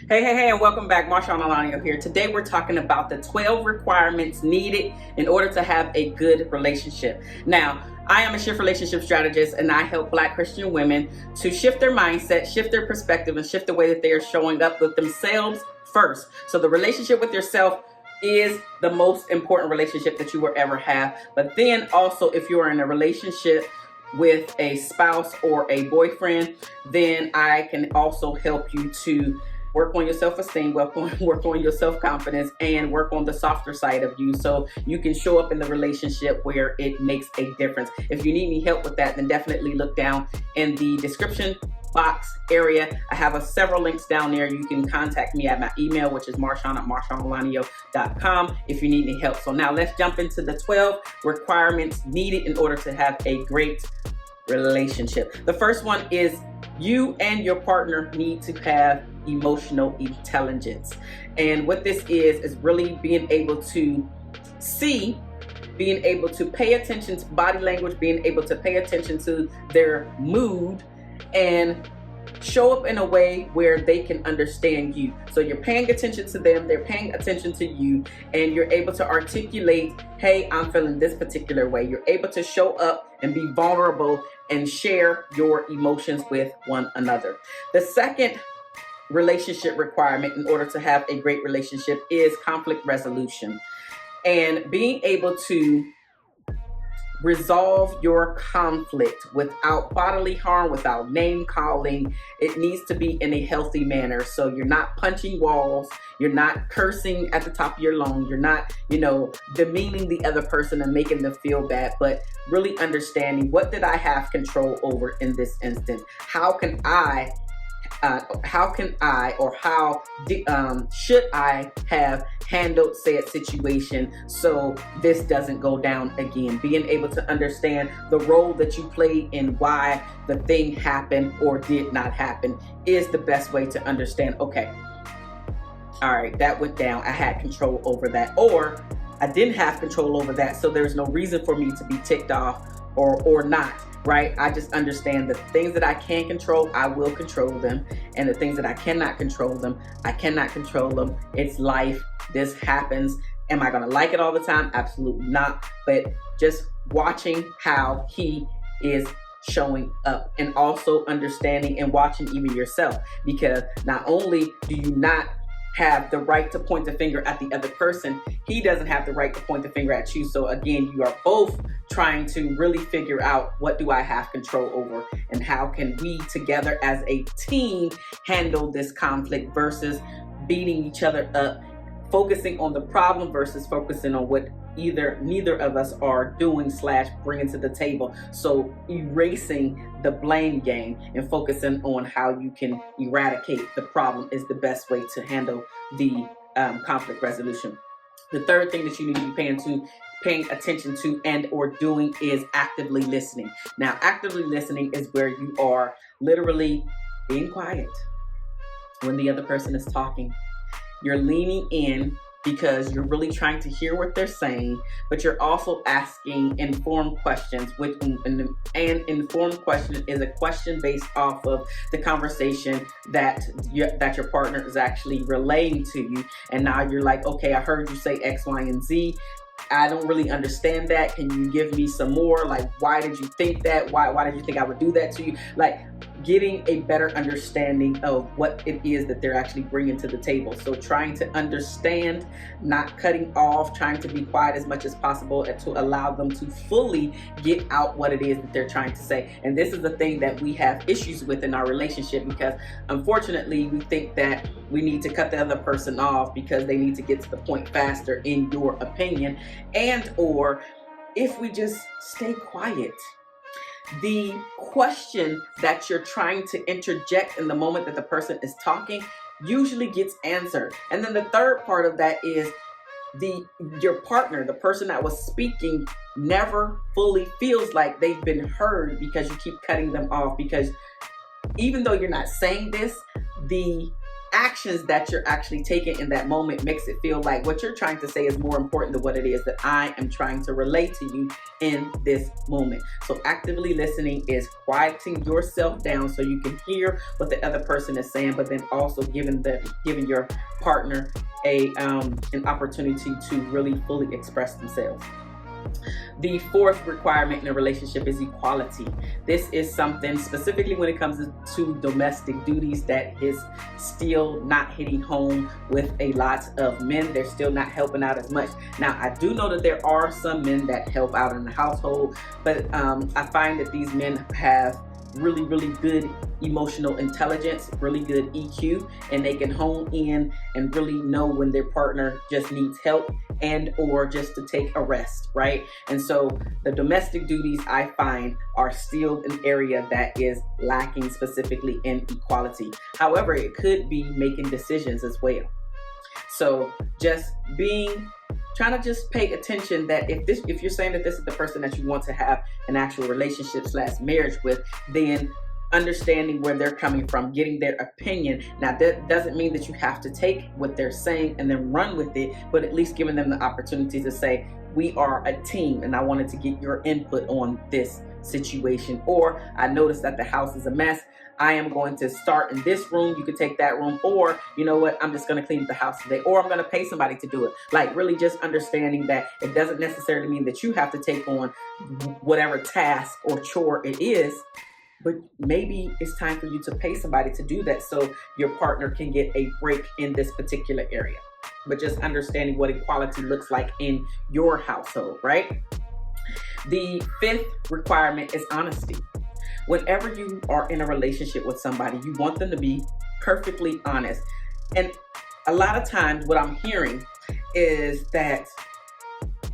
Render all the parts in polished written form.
Hey, and welcome back. Marshawn Alania here. Today we're talking about the 12 requirements needed in order to have a good relationship. Now, I am a shift relationship strategist, and I help Black Christian women to shift their mindset, shift their perspective, and shift the way that they are showing up with themselves first. So the relationship with yourself is the most important relationship that you will ever have. But then also, if you are in a relationship with a spouse or a boyfriend, then I can also help you to work on your self-esteem, work on your self-confidence, and work on the softer side of you so you can show up in the relationship where it makes a difference. If you need any help with that, then definitely look down in the description box area. I have several links down there. You can contact me at my email, which is marshawn@marshawnalania.com if you need any help. So now let's jump into the 12 requirements needed in order to have a great relationship. The first one is you and your partner need to have emotional intelligence. And what this is really being able to see, being able to pay attention to body language, being able to pay attention to their mood, and show up in a way where they can understand you. So you're paying attention to them, they're paying attention to you, and you're able to articulate, hey, I'm feeling this particular way. You're able to show up and be vulnerable and share your emotions with one another. The second relationship requirement in order to have a great relationship is conflict resolution, and being able to resolve your conflict without bodily harm, without name calling. It needs to be in a healthy manner. So you're not punching walls, you're not cursing at the top of your lungs, you're not, demeaning the other person and making them feel bad, but really understanding, what did I have control over in this instance? How should I have handled said situation so this doesn't go down again? Being able to understand the role that you played in why the thing happened or did not happen is the best way to understand, okay, all right, that went down. I had control over that, or I didn't have control over that, so there's no reason for me to be ticked off or not. Right? I just understand the things that I can control, I will control them. And the things that I cannot control them, I cannot control them. It's life. This happens. Am I going to like it all the time? Absolutely not. But just watching how he is showing up, and also understanding and watching even yourself, because not only do you not have the right to point the finger at the other person, he doesn't have the right to point the finger at you. So again, you are both trying to really figure out, what do I have control over, and how can we together as a team handle this conflict versus beating each other up, focusing on the problem versus focusing on what neither of us are doing / bringing to the table. So erasing the blame game and focusing on how you can eradicate the problem is the best way to handle the conflict resolution. The third thing that you need to be paying attention to and or doing is actively listening. Now, actively listening is where you are literally being quiet when the other person is talking. You're leaning in because you're really trying to hear what they're saying, but you're also asking informed questions, which an informed question is a question based off of the conversation that your partner is actually relaying to you. And now you're like, okay, I heard you say X, Y, and Z. I don't really understand that. Can you give me some more? Like, why did you think that? Why did you think I would do that to you? Like, getting a better understanding of what it is that they're actually bringing to the table. So trying to understand, not cutting off, trying to be quiet as much as possible to allow them to fully get out what it is that they're trying to say. And this is the thing that we have issues with in our relationship, because unfortunately we think that we need to cut the other person off because they need to get to the point faster, in your opinion, and or if we just stay quiet, the question that you're trying to interject in the moment that the person is talking usually gets answered. And then the third part of that is your partner, the person that was speaking, never fully feels like they've been heard because you keep cutting them off. Because even though you're not saying this, the actions that you're actually taking in that moment makes it feel like what you're trying to say is more important than what it is that I am trying to relay to you in this moment. So actively listening is quieting yourself down so you can hear what the other person is saying, but then also giving your partner an opportunity to really fully express themselves. The fourth requirement in a relationship is equality. This is something specifically when it comes to domestic duties that is still not hitting home with a lot of men. They're still not helping out as much. Now, I do know that there are some men that help out in the household, but I find that these men have really good emotional intelligence, really good EQ, and they can hone in and really know when their partner just needs help and or just to take a rest, right? And so the domestic duties I find are still an area that is lacking specifically in equality. However, it could be making decisions as well. So just trying to just pay attention that if you're saying that this is the person that you want to have an actual relationship / marriage with, then understanding where they're coming from, getting their opinion. Now, that doesn't mean that you have to take what they're saying and then run with it, but at least giving them the opportunity to say, we are a team and I wanted to get your input on this situation. Or I noticed that the house is a mess. I am going to start in this room. You could take that room, or you know what? I'm just going to clean the house today, or I'm going to pay somebody to do it. Like really just understanding that it doesn't necessarily mean that you have to take on whatever task or chore it is, but maybe it's time for you to pay somebody to do that so your partner can get a break in this particular area. But just understanding what equality looks like in your household, right? The fifth requirement is honesty. Whenever you are in a relationship with somebody, you want them to be perfectly honest. And a lot of times what I'm hearing is that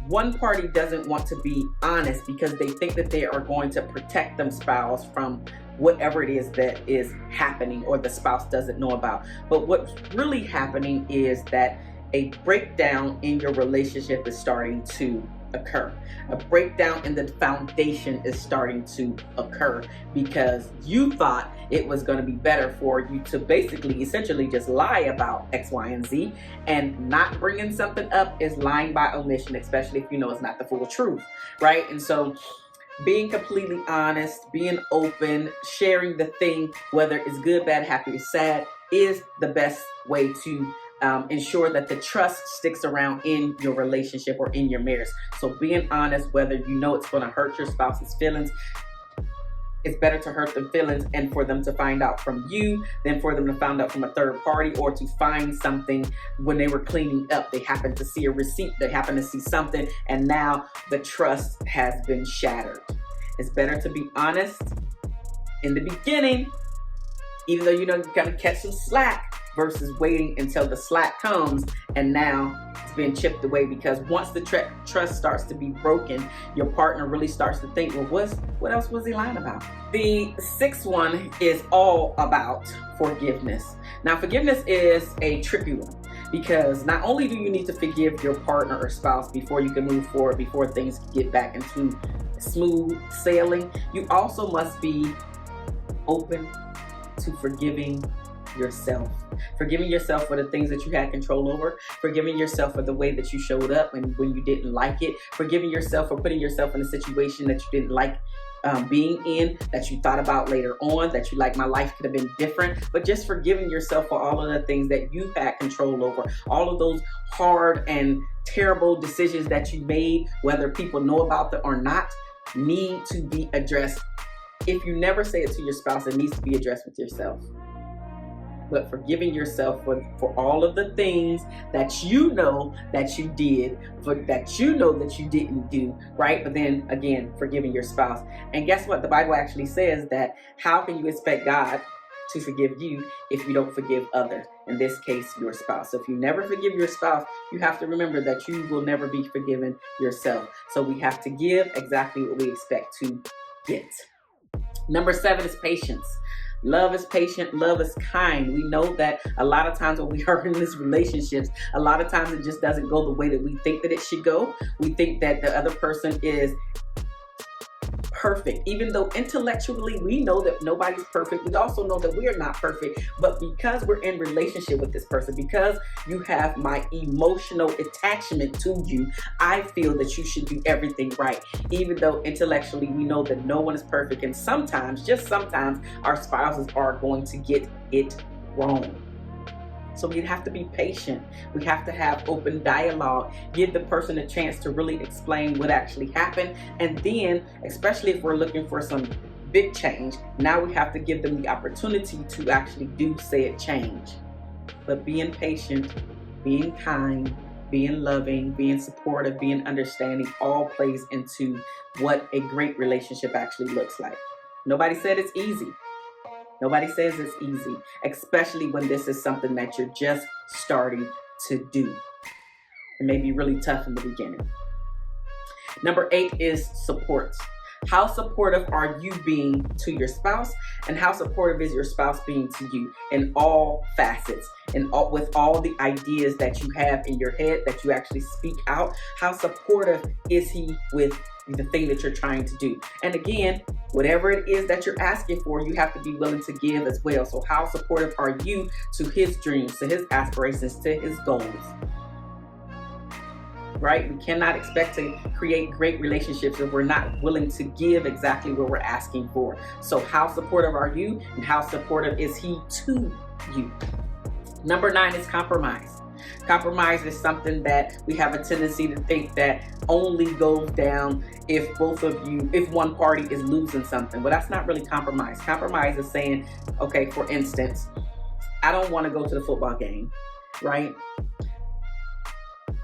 one party doesn't want to be honest because they think that they are going to protect them spouse from whatever it is that is happening or the spouse doesn't know about. But what's really happening is that a breakdown in your relationship is starting to occur. A breakdown in the foundation is starting to occur because you thought it was going to be better for you to basically essentially just lie about X, Y, and Z, and not bringing something up is lying by omission, especially if you know it's not the full truth, right? And so being completely honest, being open, sharing the thing, whether it's good, bad, happy, or sad, is the best way to ensure that the trust sticks around in your relationship or in your marriage. So being honest, whether you know it's going to hurt your spouse's feelings, it's better to hurt their feelings and for them to find out from you than for them to find out from a third party, or to find something when they were cleaning up. They happen to see a receipt, they happen to see something, and now the trust has been shattered. It's better to be honest in the beginning, even though you know you're going to catch some slack, versus waiting until the slack comes and now it's being chipped away. Because once the trust starts to be broken, your partner really starts to think, well, what else was he lying about? The sixth one is all about forgiveness. Now, forgiveness is a tricky one because not only do you need to forgive your partner or spouse before you can move forward, before things get back into smooth sailing, you also must be open to forgiving yourself. Forgiving yourself for the things that you had control over, forgiving yourself for the way that you showed up when you didn't like it, forgiving yourself for putting yourself in a situation that you didn't like being in, that you thought about later on, that you like, my life could have been different. But just forgiving yourself for all of the things that you had control over, all of those hard and terrible decisions that you made, whether people know about them or not, need to be addressed. If you never say it to your spouse, it needs to be addressed with yourself. But forgiving yourself for all of the things that you know that you did, that you know that you didn't do, right? But then again, forgiving your spouse. And guess what? The Bible actually says that how can you expect God to forgive you if you don't forgive others? In this case, your spouse. So if you never forgive your spouse, you have to remember that you will never be forgiven yourself. So we have to give exactly what we expect to get. Number 7 is patience. Love is patient, love is kind. We know that a lot of times when we are in these relationships, a lot of times it just doesn't go the way that we think that it should go. We think that the other person is perfect. Even though intellectually we know that nobody's perfect, we also know that we are not perfect. But because we're in relationship with this person, because you have my emotional attachment to you, I feel that you should do everything right. Even though intellectually we know that no one is perfect, and sometimes, just sometimes, our spouses are going to get it wrong. So we have to be patient. We have to have open dialogue, give the person a chance to really explain what actually happened. And then, especially if we're looking for some big change, now we have to give them the opportunity to actually do said change. But being patient, being kind, being loving, being supportive, being understanding, all plays into what a great relationship actually looks like. Nobody said it's easy. Nobody says it's easy, especially when this is something that you're just starting to do. It may be really tough in the beginning. Number 8 is support. How supportive are you being to your spouse, and how supportive is your spouse being to you in all facets, and with all the ideas that you have in your head that you actually speak out? How supportive is he with the thing that you're trying to do? And again, whatever it is that you're asking for, you have to be willing to give as well. So how supportive are you to his dreams, to his aspirations, to his goals? Right? We cannot expect to create great relationships if we're not willing to give exactly what we're asking for. So how supportive are you, and how supportive is he to you? Number 9 is compromise. Compromise is something that we have a tendency to think that only goes down if one party is losing something. But that's not really compromise. Compromise is saying, okay, for instance, I don't want to go to the football game, right?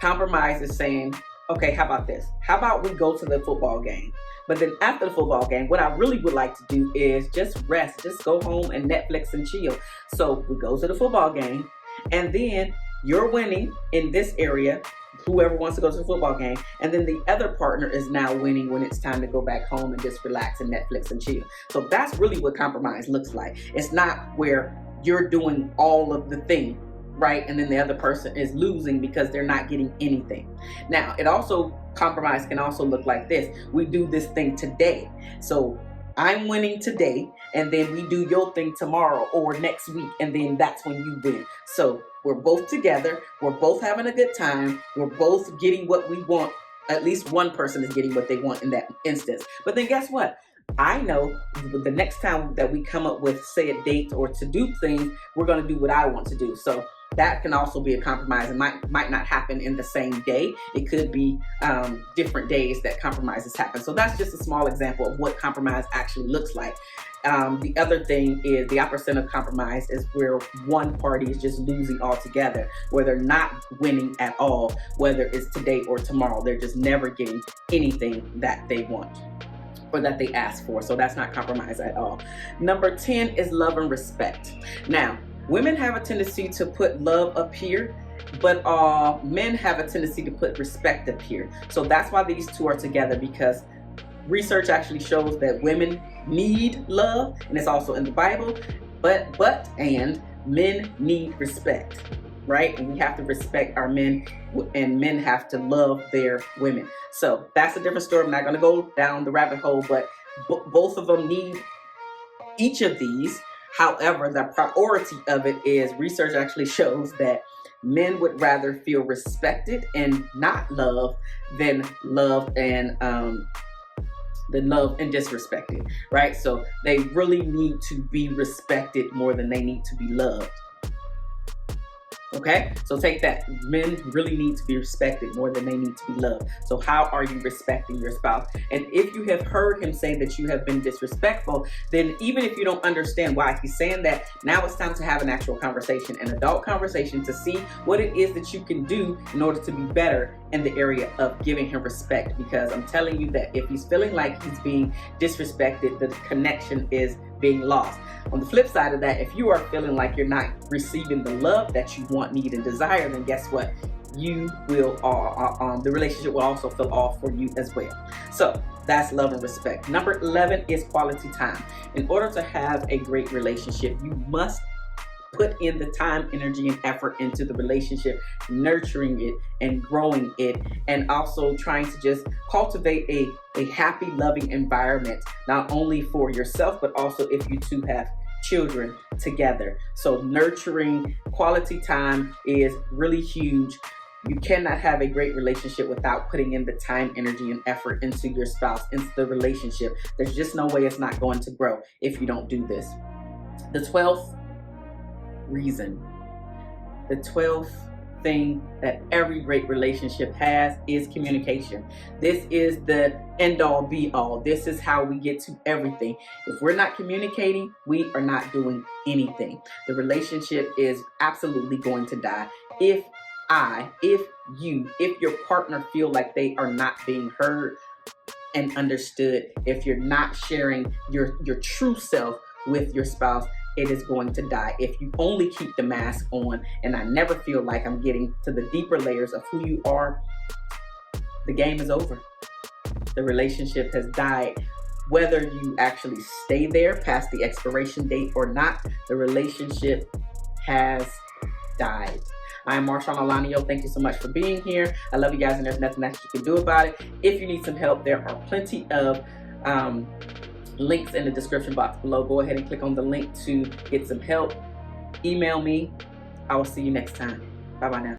Compromise is saying, okay, how about this? How about we go to the football game? But then after the football game, what I really would like to do is just rest, just go home and Netflix and chill. So we go to the football game, and then you're winning in this area, whoever wants to go to the football game, and then the other partner is now winning when it's time to go back home and just relax and Netflix and chill. So that's really what compromise looks like. It's not where you're doing all of the thing, right? And then the other person is losing because they're not getting anything. Now, compromise can also look like this. We do this thing today. So I'm winning today, and then we do your thing tomorrow or next week, and then that's when you win. So we're both together. We're both having a good time. We're both getting what we want. At least one person is getting what they want in that instance. But then guess what? I know the next time that we come up with, say, a date or to do things, we're going to do what I want to do. So that can also be a compromise. It might not happen in the same day. It could be different days that compromises happen. So that's just a small example of what compromise actually looks like. The other thing is the opposite of compromise is where one party is just losing altogether, where they're not winning at all, whether it's today or tomorrow. They're just never getting anything that they want or that they ask for. So that's not compromise at all. Number 10 is love and respect. Now, women have a tendency to put love up here, but men have a tendency to put respect up here. So that's why these two are together, because research actually shows that women need love, and it's also in the Bible, and men need respect, right? And we have to respect our men, and men have to love their women. So that's a different story. I'm not going to go down the rabbit hole, but both of them need each of these. However, the priority of it is research actually shows that men would rather feel respected and not loved than loved and disrespected, right? So they really need to be respected more than they need to be loved. Okay, so take that. Men really need to be respected more than they need to be loved. So how are you respecting your spouse? And if you have heard him say that you have been disrespectful, then even if you don't understand why he's saying that, now it's time to have an actual conversation, an adult conversation, to see what it is that you can do in order to be better in the area of giving him respect. Because I'm telling you that if he's feeling like he's being disrespected, the connection is being lost. On the flip side of that, if you are feeling like you're not receiving the love that you want, need, and desire, then guess what? You will, the relationship will also feel off for you as well. So that's love and respect. Number 11 is quality time. In order to have a great relationship, you must put in the time, energy, and effort into the relationship, nurturing it and growing it, and also trying to just cultivate a happy, loving environment, not only for yourself, but also if you two have children together. So nurturing quality time is really huge. You cannot have a great relationship without putting in the time, energy, and effort into your spouse, into the relationship. There's just no way it's not going to grow if you don't do this. The 12th reason, the 12th thing that every great relationship has is communication. This is the end all be all. This is how we get to everything. If we're not communicating, we are not doing anything. The relationship is absolutely going to die. If your partner feel like they are not being heard and understood, if you're not sharing your true self with your spouse, it is going to die. If you only keep the mask on and I never feel like I'm getting to the deeper layers of who you are, the game is over. The relationship has died. Whether you actually stay there past the expiration date or not, the relationship has died. I am Marshawn Alanio. Thank you so much for being here. I love you guys, and there's nothing that you can do about it. If you need some help, there are plenty of links in the description box below. Go ahead and click on the link to get some help. Email me. I will see you next time. Bye-bye now.